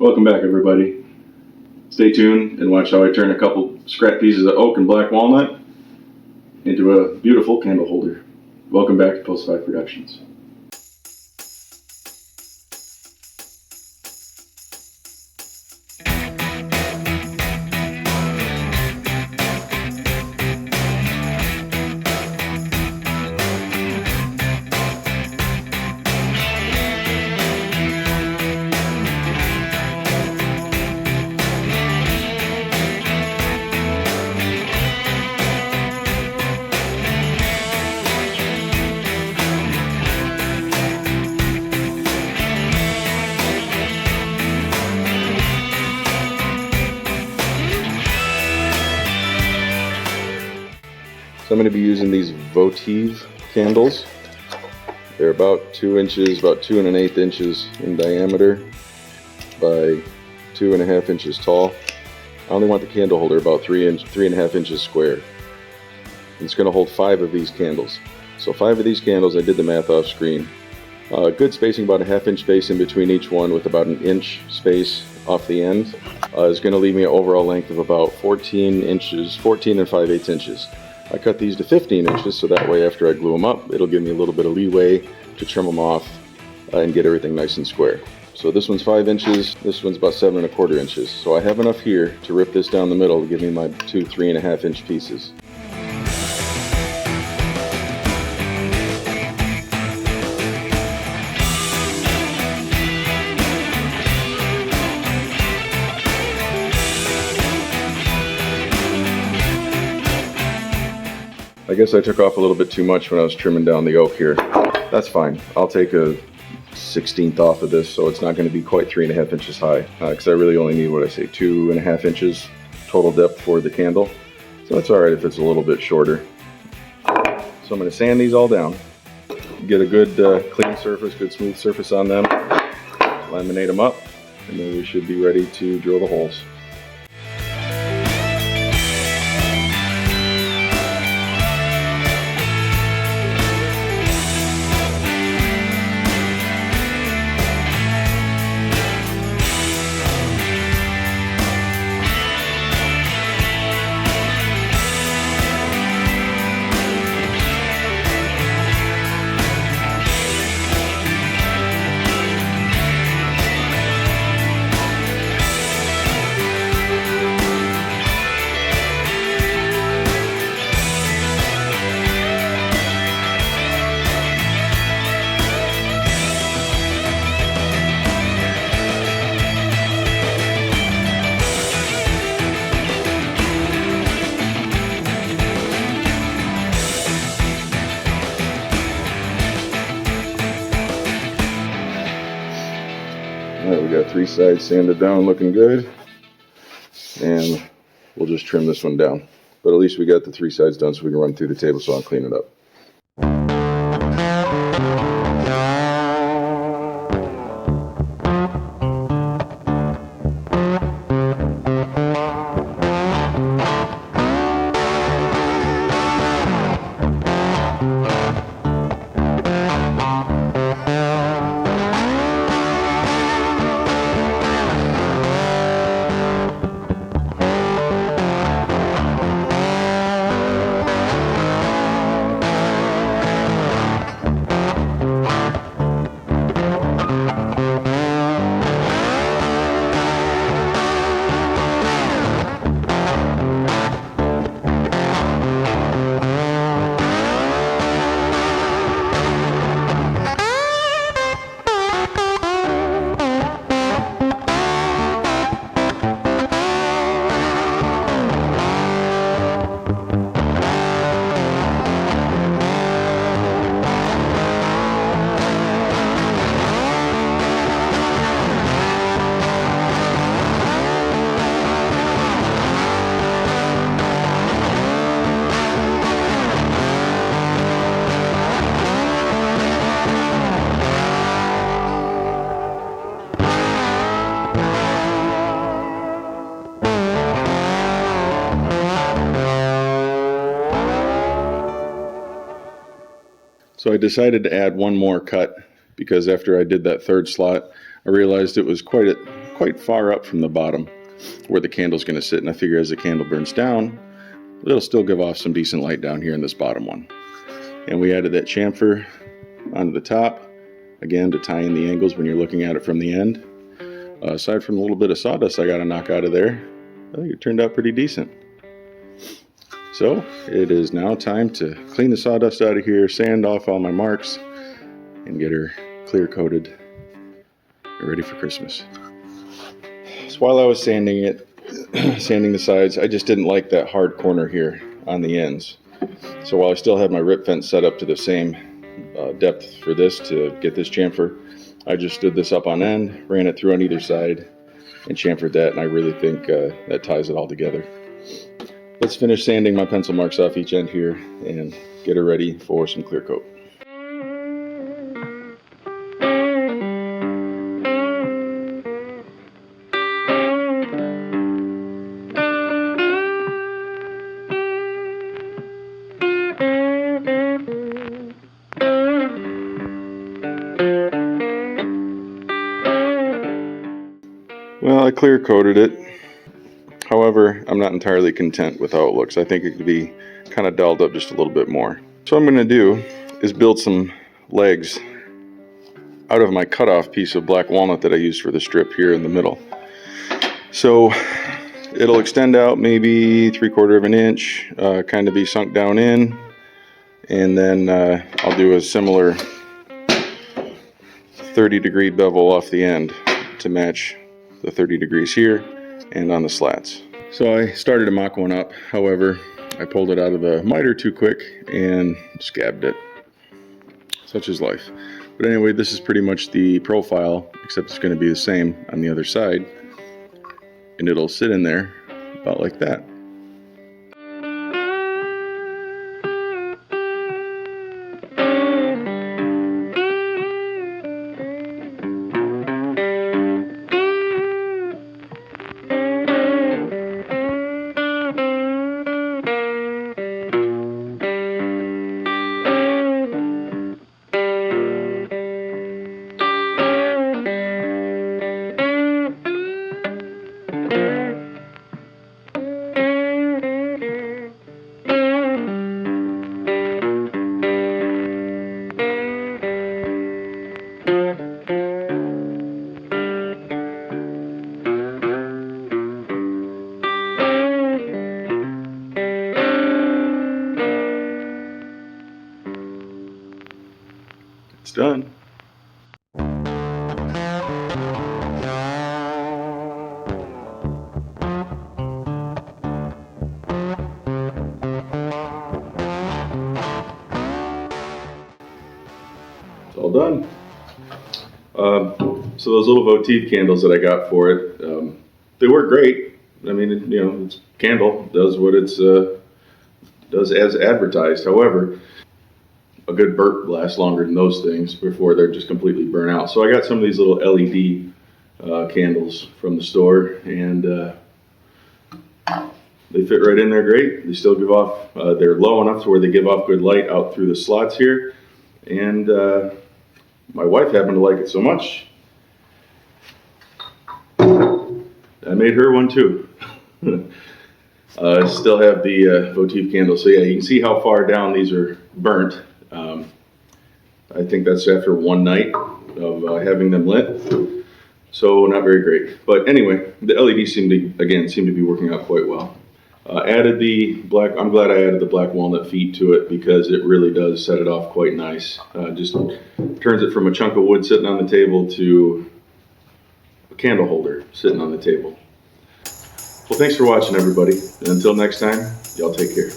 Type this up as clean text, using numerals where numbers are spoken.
Welcome back, everybody. Stay tuned and watch how I turn a couple scrap pieces of oak and black walnut into a beautiful candle holder. Welcome back to Post 5 Productions. So I'm going to be using these votive candles. They're about 2 inches, about 2 1/8 inches in diameter by 2 1/2 inches tall. I only want the candle holder about 3 1/2 inches square. And it's going to hold 5 of these candles. So 5 of these candles, I did the math off screen. Good spacing, about a 1/2 inch space in between each one with about 1 inch space off the end. Is going to leave me an overall length of about 14 inches, 14 5/8 inches. I cut these to 15 inches so that way after I glue them up, it'll give me a little bit of leeway to trim them off and get everything nice and square. So this one's 5 inches, this one's about 7 1/4 inches. So I have enough here to rip this down the middle to give me my 2 3 1/2 inch pieces. I guess I took off a little bit too much when I was trimming down the oak here. That's fine. I'll take a 1/16 off of this, so it's not going to be quite 3 1/2 inches high, because I really only need, what I say, 2 1/2 inches total depth for the candle. So that's alright if it's a little bit shorter. So I'm going to sand these all down, get a good clean surface, good smooth surface on them, laminate them up, and then we should be ready to drill the holes. Alright, we got 3 sides sanded down, looking good. And we'll just trim this one down. But at least we got the 3 sides done so we can run through the table saw and clean it up. So I decided to add one more cut because after I did that third slot, I realized it was quite quite far up from the bottom where the candle's going to sit, and I figure as the candle burns down, it'll still give off some decent light down here in this bottom one. And we added that chamfer onto the top, again to tie in the angles when you're looking at it from the end. Aside from a little bit of sawdust I got to knock out of there, I think it turned out pretty decent. So it is now time to clean the sawdust out of here, sand off all my marks, and get her clear coated and ready for Christmas. So while I was sanding it, sanding the sides, I just didn't like that hard corner here on the ends. So while I still had my rip fence set up to the same depth for this to get this chamfer, I just stood this up on end, ran it through on either side, and chamfered that, and I really think that ties it all together. Let's finish sanding my pencil marks off each end here and get her ready for some clear coat. Well, I clear coated it. However, I'm not entirely content with how it looks. I think it could be kind of dolled up just a little bit more. So what I'm going to do is build some legs out of my cutoff piece of black walnut that I used for the strip here in the middle. So it'll extend out maybe 3/4 of an inch, kind of be sunk down in, and then I'll do a similar 30-degree bevel off the end to match the 30 degrees here and on the slats. So I started to mock one up, however, I pulled it out of the miter too quick and scabbed it. Such is life. But anyway, this is pretty much the profile, except it's going to be the same on the other side, and it'll sit in there about like that. It's done. It's all done. So those little votive candles that I got for it, they work great. I mean, it's candle, does what it's does as advertised. However, a good burp lasts longer than those things before they're just completely burnt out. So I got some of these little LED candles from the store, and they fit right in there great. They still give off, they're low enough to where they give off good light out through the slots here. And my wife happened to like it so much, I made her one too. I still have the votive candle. So yeah, you can see how far down these are burnt. I think that's after one night of having them lit. So not very great. But anyway, the LEDs seem to be working out quite well. Added the black, I'm glad I added the black walnut feet to it because it really does set it off quite nice. Just turns it from a chunk of wood sitting on the table to a candle holder sitting on the table. Well, thanks for watching, everybody. And until next time, y'all take care.